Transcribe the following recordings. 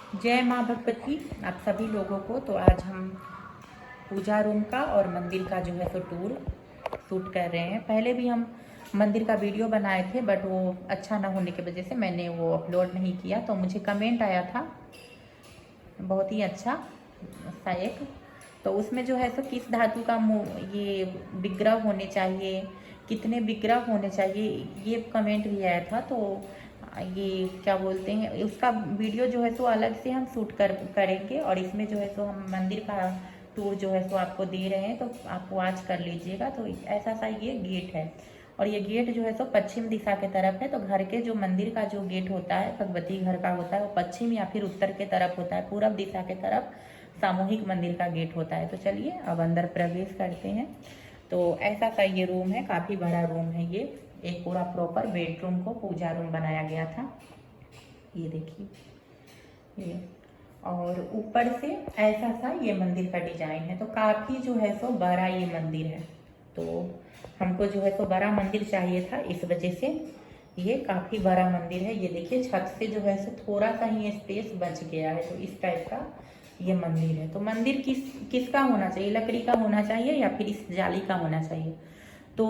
जय माँ भगवती आप सभी लोगों को। तो आज हम पूजा रूम का और मंदिर का जो है सो टूर शूट कर रहे हैं। पहले भी हम मंदिर का वीडियो बनाए थे, बट वो अच्छा ना होने की वजह से मैंने वो अपलोड नहीं किया। तो मुझे कमेंट आया था बहुत ही अच्छा सा एक, तो उसमें जो है सो किस धातु का ये विग्रह होने चाहिए, कितने विग्रह होने चाहिए, ये कमेंट भी आया था। तो ये क्या बोलते हैं, उसका वीडियो जो है सो अलग से हम शूट करेंगे। और इसमें जो है सो हम मंदिर का टूर जो है सो आपको दे रहे हैं, तो आप वॉच कर लीजिएगा। तो ऐसा सा ये गेट है, और ये गेट जो है सो पश्चिम दिशा के तरफ है। तो घर के जो मंदिर का जो गेट होता है, भगवती घर का होता है, वो पश्चिम या फिर उत्तर के तरफ होता है। पूरब दिशा के तरफ सामूहिक मंदिर का गेट होता है। तो चलिए अब अंदर प्रवेश करते हैं। तो ऐसा सा ये रूम है, काफ़ी बड़ा रूम है ये। एक पूरा प्रॉपर बेडरूम को पूजा रूम बनाया गया था। ये देखिए ये, और ऊपर से ऐसा सा ये मंदिर का डिजाइन है। तो काफ़ी जो है सो बड़ा ये मंदिर है। तो हमको जो है सो बड़ा मंदिर चाहिए था, इस वजह से ये काफ़ी बड़ा मंदिर है। ये देखिए छत से जो है सो थोड़ा सा ही स्पेस बच गया है। तो इस टाइप का ये मंदिर है। तो मंदिर किसका होना चाहिए, लकड़ी का होना चाहिए या फिर इस जाली का होना चाहिए। तो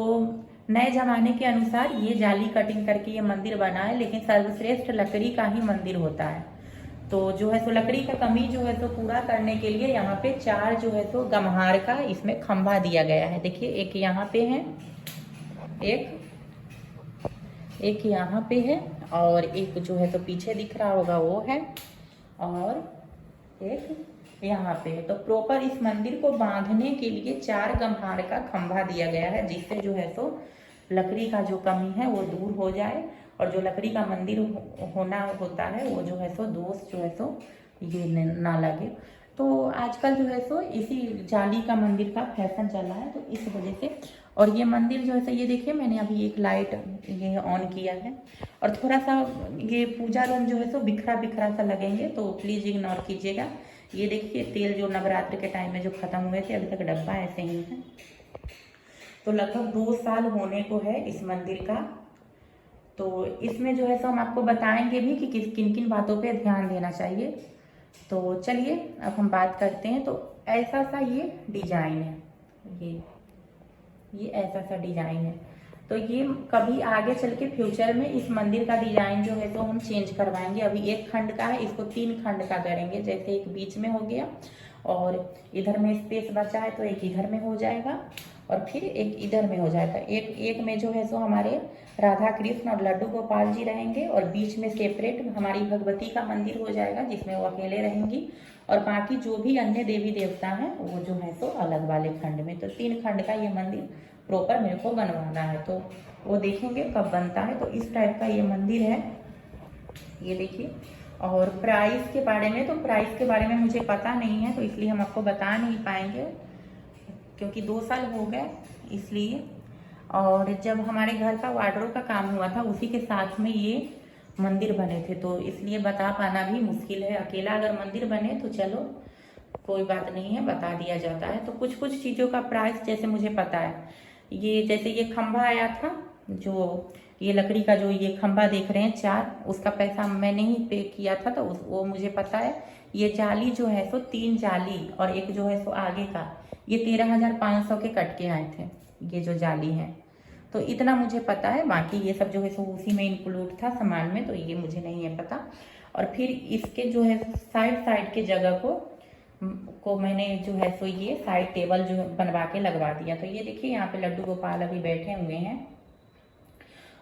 नए जमाने के अनुसार ये जाली कटिंग करके ये मंदिर बना है, लेकिन सर्वश्रेष्ठ लकड़ी का ही मंदिर होता है। तो जो है सो लकड़ी का कमी जो है सो पूरा करने के लिए यहाँ पे 4 जो है सो गम्हार का इसमें खंभा दिया गया है। देखिए एक यहाँ पे है, एक यहाँ पे है, और एक जो है तो पीछे दिख रहा होगा वो है, और एक यहाँ पे है। तो प्रॉपर इस मंदिर को बांधने के लिए 4 गम्हार का खंभा दिया गया है, जिससे जो है सो लकड़ी का जो कमी है वो दूर हो जाए, और जो लकड़ी का मंदिर होना होता है वो जो है सो दोष जो है सो ये ना लगे। तो आजकल जो है सो इसी जाली का मंदिर का फैशन चला है, तो इस वजह से। और ये मंदिर जो है सो ये देखिए मैंने अभी एक लाइट ये ऑन किया है, और थोड़ा सा ये पूजा रूम जो है सो बिखरा बिखरा सा लगेंगे, तो प्लीज़ इग्नोर कीजिएगा। ये देखिए तेल जो नवरात्र के टाइम में जो ख़त्म हुए थे, अभी तक डब्बा ऐसे ही है। तो लगभग 2 साल होने को है इस मंदिर का। तो इसमें जो है सो हम आपको बताएंगे भी कि किन किन बातों पे ध्यान देना चाहिए। तो चलिए अब हम बात करते हैं। तो ऐसा सा ये डिजाइन है, ये ऐसा सा डिजाइन है। तो ये कभी आगे चल के फ्यूचर में इस मंदिर का डिजाइन जो है तो हम चेंज करवाएंगे। अभी एक खंड का है, इसको 3 खंड का करेंगे। जैसे एक बीच में हो गया, और इधर में स्पेस बचा है तो एक इधर में हो जाएगा, और फिर एक इधर में हो जाएगा। एक में जो है सो हमारे राधा कृष्ण और लड्डू गोपाल जी रहेंगे, और बीच में सेपरेट हमारी भगवती का मंदिर हो जाएगा, जिसमें वो अकेले रहेंगी। और बाकी जो भी अन्य देवी देवता हैं वो जो है सो अलग वाले खंड में। तो 3 खंड का ये मंदिर प्रॉपर मेरे को बनवाना है, तो वो देखेंगे कब बनता है। तो इस टाइप का ये मंदिर है, ये देखिए। और प्राइस के बारे में, तो प्राइस के बारे में मुझे पता नहीं है, तो इसलिए हम आपको बता नहीं पाएंगे, क्योंकि 2 साल हो गए इसलिए। और जब हमारे घर का वार्डरोब का काम हुआ था, उसी के साथ में ये मंदिर बने थे, तो इसलिए बता पाना भी मुश्किल है। अकेला अगर मंदिर बने तो चलो कोई बात नहीं है, बता दिया जाता है। तो कुछ कुछ चीज़ों का प्राइस जैसे मुझे पता है, ये जैसे ये खंभा आया था, जो ये लकड़ी का जो ये खंभा देख रहे हैं 4, उसका पैसा मैंने ही पे किया था, तो वो मुझे पता है। ये जाली जो है सो 3 जाली, और एक जो है सो आगे का, ये 13,500 के कट के आए थे ये जो जाली है। तो इतना मुझे पता है, बाकी ये सब जो है सो उसी में इंक्लूड था सामान में, तो ये मुझे नहीं है पता। और फिर इसके जो है साइड साइड के जगह को मैंने जो है सो ये साइड टेबल जो बनवा के लगवा दिया। तो ये देखिए यहाँ पे लड्डू गोपाल अभी बैठे हुए हैं,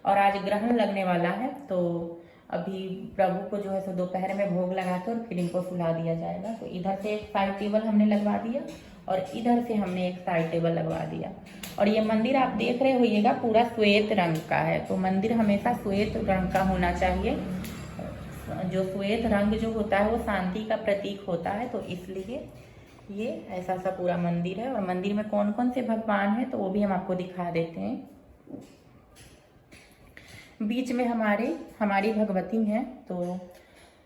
और आज ग्रहण लगने वाला है, तो अभी प्रभु को जो है सो दोपहर में भोग लगा के और फिर इनको सुला दिया जाएगा। तो इधर से एक साइड टेबल हमने लगवा दिया, और इधर से हमने एक साइड टेबल लगवा दिया। और ये मंदिर आप देख रहे होइएगा पूरा श्वेत रंग का है। तो मंदिर हमेशा श्वेत रंग का होना चाहिए। जो श्वेत रंग जो होता है वो शांति का प्रतीक होता है, तो इसलिए ये ऐसा सा पूरा मंदिर है। और मंदिर में कौन कौन से भगवान हैं तो वो भी हम आपको दिखा देते हैं। बीच में हमारी भगवती हैं। तो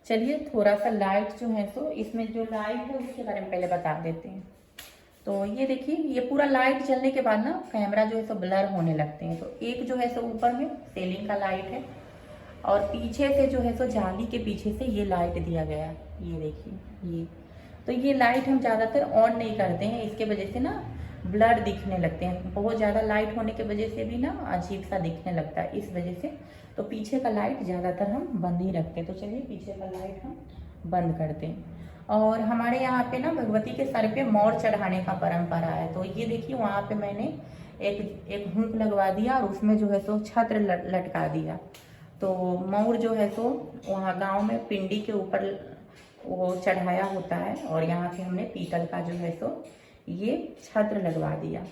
चलिए थोड़ा सा लाइट जो है तो इसमें जो लाइट है उसके बारे में पहले बता देते हैं। तो ये देखिए, ये पूरा लाइट जलने के बाद ना कैमरा जो है सो ब्लर होने लगते हैं। तो एक जो है सो ऊपर में सीलिंग का लाइट है, और पीछे से जो है सो जाली के पीछे से ये लाइट दिया गया है, ये देखिए ये। तो ये लाइट हम ज़्यादातर ऑन नहीं करते हैं, इसके वजह से ना ब्लर दिखने लगते हैं, बहुत ज़्यादा लाइट होने की वजह से भी ना अजीब सा दिखने लगता है, इस वजह से तो पीछे का लाइट ज़्यादातर हम बंद ही रखते हैं। तो चलिए पीछे का लाइट हम बंद करते हैं। और हमारे यहाँ पे ना भगवती के सर पे मोर चढ़ाने का परंपरा है। तो ये देखिए वहाँ पे मैंने एक हुक लगवा दिया और उसमें जो है सो छत्र लटका दिया। तो मोर जो है सो वहाँ गांव में पिंडी के ऊपर वो चढ़ाया होता है, और यहाँ पे हमने पीतल का जो है सो ये छत्र लगवा दिया।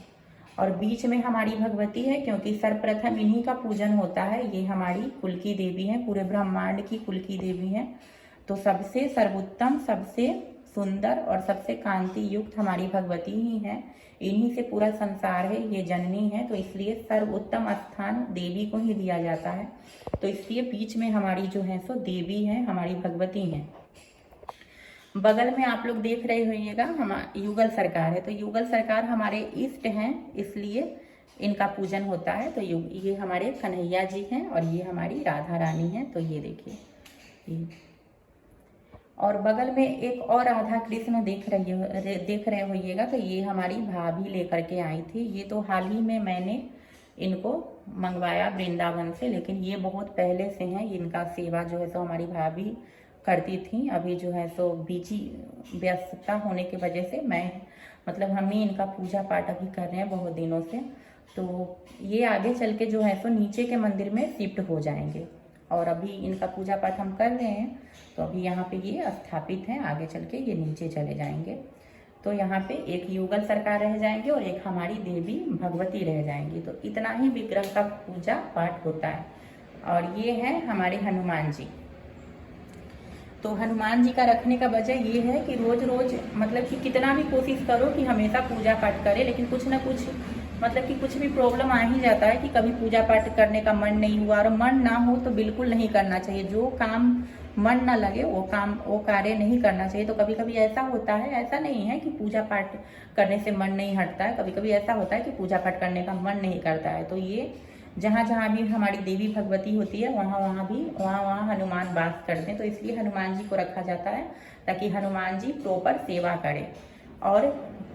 और बीच में हमारी भगवती है, क्योंकि सर्वप्रथम इन्हीं का पूजन होता है। ये हमारी कुल की देवी हैं, पूरे ब्रह्मांड की कुल की देवी हैं। तो सबसे सर्वोत्तम, सबसे सुंदर और सबसे कांति युक्त हमारी भगवती ही हैं। इन्हीं से पूरा संसार है, ये जननी है, तो इसलिए सर्वोत्तम स्थान देवी को ही दिया जाता है। तो इसलिए बीच में हमारी जो है सो देवी है, हमारी भगवती हैं। बगल में आप लोग देख रहे होइएगा युगल सरकार है। तो युगल सरकार हमारे इष्ट हैं, इसलिए इनका पूजन होता है। तो ये हमारे कन्हैया जी हैं और ये हमारी राधा रानी हैं। तो ये देखिए ये। और बगल में एक और राधा कृष्ण देख रहे होइएगा। तो ये हमारी भाभी लेकर के आई थी। ये तो हाल ही में मैंने इनको मंगवाया वृंदावन से, लेकिन ये बहुत पहले से हैं। इनका सेवा जो है सो हमारी भाभी करती थी। अभी जो है सो बिजी व्यस्तता होने की वजह से हम ही इनका पूजा पाठ अभी कर रहे हैं बहुत दिनों से। तो ये आगे चल के जो है सो नीचे के मंदिर में शिफ्ट हो जाएंगे, और अभी इनका पूजा पाठ हम कर रहे हैं। तो अभी यहाँ पे ये स्थापित हैं, आगे चल के ये नीचे चले जाएंगे। तो यहाँ पे एक युगल सरकार रह जाएंगे और एक हमारी देवी भगवती रह जाएंगी। तो इतना ही विग्रह का पूजा पाठ होता है। और ये हैं हमारे हनुमान जी। तो हनुमान जी का रखने का वजह ये है कि रोज रोज कि कितना भी कोशिश करो कि हमेशा पूजा पाठ करें, लेकिन कुछ ना कुछ कि कुछ भी प्रॉब्लम आ ही जाता है कि कभी पूजा पाठ करने का मन नहीं हुआ। और मन ना हो तो बिल्कुल नहीं करना चाहिए। जो काम मन ना लगे वो कार्य नहीं करना चाहिए। तो कभी कभी ऐसा होता है, ऐसा नहीं है कि पूजा पाठ करने से मन नहीं हटता है, कभी कभी ऐसा होता है कि पूजा पाठ करने का मन नहीं करता है। तो ये जहाँ जहाँ भी हमारी देवी भगवती होती है वहाँ हनुमान वास करते हैं। तो इसलिए हनुमान जी को रखा जाता है ताकि हनुमान जी प्रॉपर सेवा करें। और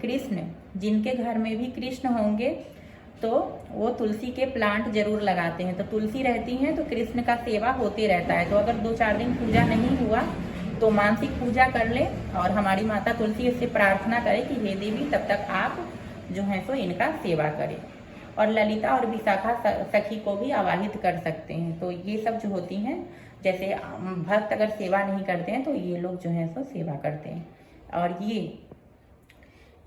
कृष्ण, जिनके घर में भी कृष्ण होंगे तो वो तुलसी के प्लांट जरूर लगाते हैं। तो तुलसी रहती हैं तो कृष्ण का सेवा होते रहता है। तो अगर 2-4 दिन पूजा नहीं हुआ तो मानसिक पूजा कर ले और हमारी माता तुलसी इससे प्रार्थना करे कि हे देवी तब तक आप जो है सो इनका सेवा करें। और ललिता और विशाखा सखी को भी आवाहित कर सकते हैं। तो ये सब जो होती हैं, जैसे भक्त अगर सेवा नहीं करते हैं तो ये लोग जो है सो सेवा करते हैं। और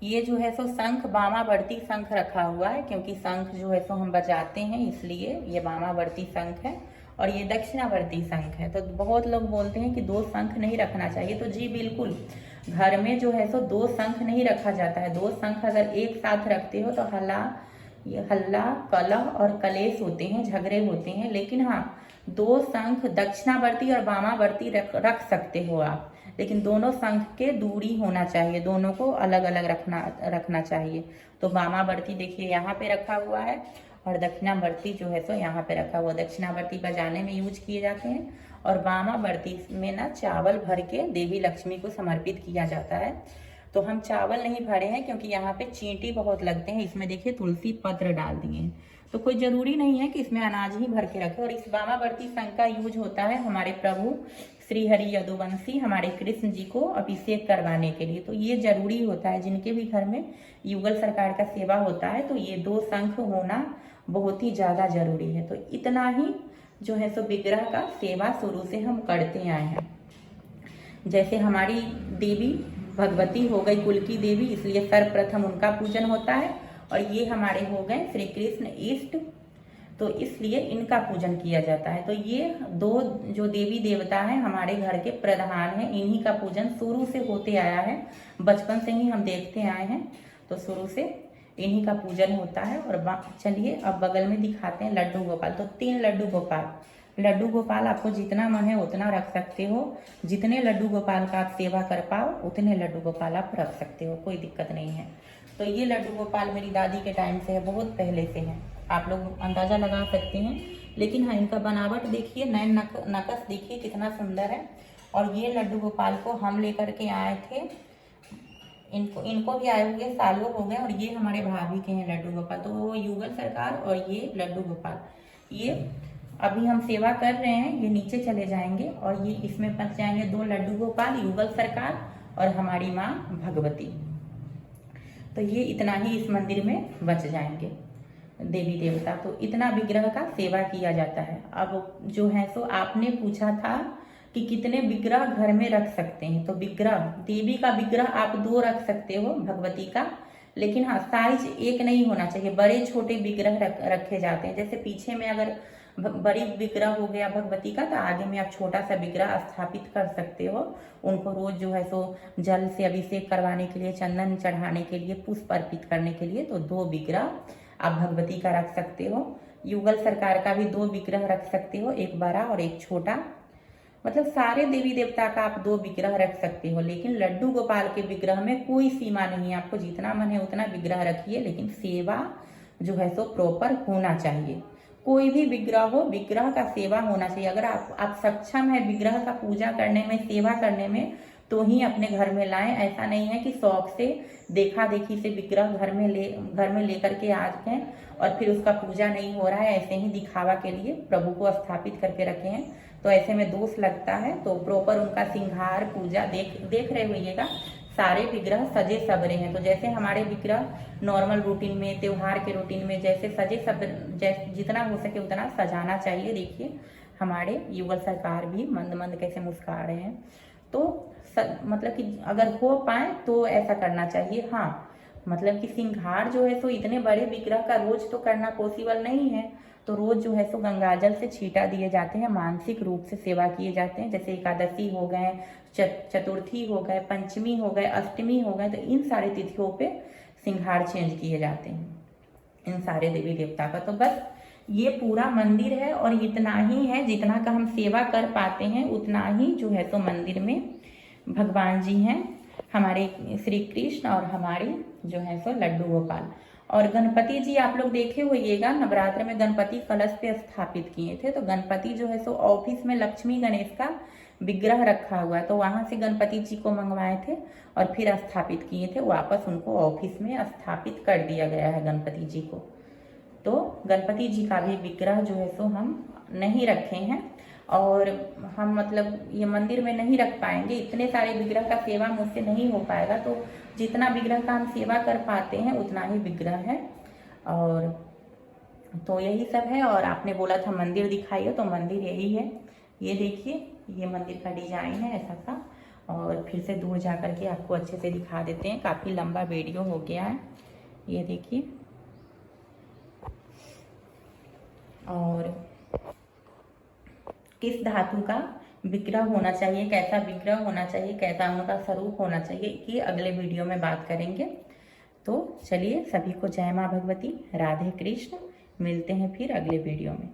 ये जो है सो शंख वामावर्ती शंख रखा हुआ है, क्योंकि शंख जो है सो हम बजाते हैं, इसलिए ये वामावर्ती शंख है। और ये दक्षिणावर्ती शंख है। तो बहुत लोग बोलते हैं कि 2 शंख नहीं रखना चाहिए। तो जी बिल्कुल, घर में जो है सो 2 शंख नहीं रखा जाता है। 2 शंख अगर एक साथ रखते हो तो हल्ला कलह और कलेश होते हैं, झगड़े होते हैं। लेकिन हाँ, 2 शंख दक्षिणावर्ती और वामावर्ती रख सकते हो आप, लेकिन दोनों शंख के दूरी होना चाहिए, दोनों को अलग अलग रखना चाहिए। तो वामावर्ती देखिए यहाँ पे रखा हुआ है और दक्षिणावर्ती जो है सो यहाँ पे रखा हुआ। दक्षिणावर्ती बजाने में यूज किए जाते हैं और वामावर्ती में ना चावल भर के देवी लक्ष्मी को समर्पित किया जाता है। तो हम चावल नहीं भरे हैं क्योंकि यहाँ पे चींटी बहुत लगते हैं। इसमें देखिए तुलसी पत्र डाल दिए हैं, तो कोई जरूरी नहीं है कि इसमें अनाज ही भर के रखे। और इस वामावर्ती शंख का यूज होता है हमारे प्रभु श्री हरि यदुवंशी हमारे कृष्ण जी को अभिषेक करवाने के लिए। तो ये जरूरी होता है, जिनके भी घर में युगल सरकार का सेवा होता है तो ये 2 शंख होना बहुत ही ज्यादा जरूरी है। तो इतना ही जो है सो विग्रह का सेवा शुरू से हम करते आए हैं। जैसे हमारी देवी भगवती हो गई कुल की देवी, इसलिए सर्वप्रथम उनका पूजन होता है। और ये हमारे हो गए श्री कृष्ण इष्ट, तो इसलिए इनका पूजन किया जाता है। तो ये 2 जो देवी देवता हैं हमारे घर के प्रधान हैं, इन्हीं का पूजन शुरू से होते आया है, बचपन से ही हम देखते आए हैं। तो शुरू से इन्हीं का पूजन होता है। और चलिए अब बगल में दिखाते हैं लड्डू गोपाल। तो 3 लड्डू गोपाल आपको जितना मन है उतना रख सकते हो। जितने लड्डू गोपाल का आप सेवा कर पाओ उतने लड्डू गोपाल आप रख सकते हो, कोई दिक्कत नहीं है। तो ये लड्डू गोपाल मेरी दादी के टाइम से है, बहुत पहले से है। आप लोग अंदाजा लगा सकते हैं लेकिन हाँ इनका बनावट देखिए, नए नकश देखिए कितना सुंदर है। और ये लड्डू गोपाल को हम लेकर के आए थे, इनको भी आए हुए सालों हो गए। और ये हमारे भाभी के हैं लड्डू गोपाल, तो वो युगल सरकार और ये लड्डू गोपाल, ये अभी हम सेवा कर रहे हैं। ये नीचे चले जाएंगे और ये इसमें बच जाएंगे 2 लड्डू गोपाल, युगल सरकार और हमारी माँ भगवती। तो ये इतना ही इस मंदिर में बच जाएंगे देवी देवता। तो इतना विग्रह का सेवा किया जाता है। अब जो है सो आपने पूछा था कि कितने विग्रह घर में रख सकते हैं, तो विग्रह, देवी का विग्रह आप 2 रख सकते हो, भगवती का, लेकिन हाँ साइज एक नहीं होना चाहिए। बड़े छोटे विग्रह रखे जाते हैं। जैसे पीछे में अगर बड़ी विग्रह हो गया भगवती का, तो आगे में आप छोटा सा विग्रह स्थापित कर सकते हो। उनको रोज जो है सो जल से अभिषेक करवाने के लिए, चंदन चढ़ाने के लिए, पुष्प अर्पित करने के लिए, तो 2 विग्रह आप भगवती का रख सकते हो। युगल सरकार का भी 2 विग्रह रख सकते हो, एक बड़ा और एक छोटा। मतलब सारे देवी देवता का आप 2 विग्रह रख सकते हो, लेकिन लड्डू गोपाल के विग्रह में कोई सीमा नहीं है। आपको जितना मन है उतना विग्रह रखिए, लेकिन सेवा जो है सो प्रॉपर होना चाहिए। कोई भी विग्रह हो, विग्रह का सेवा होना चाहिए। अगर आप सक्षम है विग्रह का पूजा करने में, सेवा करने में, तो ही अपने घर में लाएं। ऐसा नहीं है कि शौक से, देखा देखी से विग्रह घर में लेकर के आ गए और फिर उसका पूजा नहीं हो रहा है, ऐसे ही दिखावा के लिए प्रभु को स्थापित करके रखे हैं, तो ऐसे में दोष लगता है। तो प्रॉपर उनका श्रृंगार पूजा देख रहे होइएगा, सारे विग्रह सजे सबरे हैं। तो जैसे हमारे विग्रह नॉर्मल रूटीन में, त्योहार के रूटीन में जैसे सजे सब, जितना हो सके उतना सजाना चाहिए। देखिए हमारे युगल सरकार भी मंद मंद कैसे मुस्कुरा रहे हैं। तो मतलब कि अगर हो पाए तो ऐसा करना चाहिए। हाँ मतलब कि श्रृंगार जो है तो इतने बड़े विग्रह का रोज तो करना पॉसिबल नहीं है, तो रोज जो है सो गंगाजल से छींटा दिए जाते हैं, मानसिक रूप से सेवा किए जाते हैं। जैसे एकादशी हो गए, चतुर्थी हो गए, पंचमी हो गए, अष्टमी हो गए, तो इन सारे तिथियों पे श्रृंगार चेंज किए जाते हैं इन सारे देवी देवता का। तो बस ये पूरा मंदिर है और इतना ही है, जितना का हम सेवा कर पाते हैं उतना ही जो है तो मंदिर में भगवान जी हैं, हमारे श्री कृष्ण और हमारी जो है सो लड्डू गोपाल। और गणपति जी आप लोग देखे होइएगा, नवरात्र में गणपति कलश पे स्थापित किए थे। तो गणपति जो है सो ऑफिस में लक्ष्मी गणेश का विग्रह रखा हुआ है, तो वहां से गणपति जी को मंगवाए थे और फिर स्थापित किए थे। वापस उनको ऑफिस में स्थापित कर दिया गया है गणपति जी को। तो गणपति जी का भी विग्रह जो है सो हम नहीं रखे हैं, और हम मतलब ये मंदिर में नहीं रख पाएंगे। इतने सारे विग्रह का सेवा मुझसे नहीं हो पाएगा, तो जितना विग्रह का हम सेवा कर पाते हैं उतना ही विग्रह है। और तो यही सब है। और आपने बोला था मंदिर दिखाइए, तो मंदिर यही है। ये देखिए, ये मंदिर का डिजाइन है ऐसा सा। और फिर से दूर जा करके आपको अच्छे से दिखा देते हैं, काफ़ी लंबा वीडियो हो गया है। ये देखिए, और किस धातु का विग्रह होना चाहिए, कैसा विग्रह होना चाहिए, कैसा उनका स्वरूप होना चाहिए, ये अगले वीडियो में बात करेंगे। तो चलिए, सभी को जय माँ भगवती, राधे कृष्ण। मिलते हैं फिर अगले वीडियो में।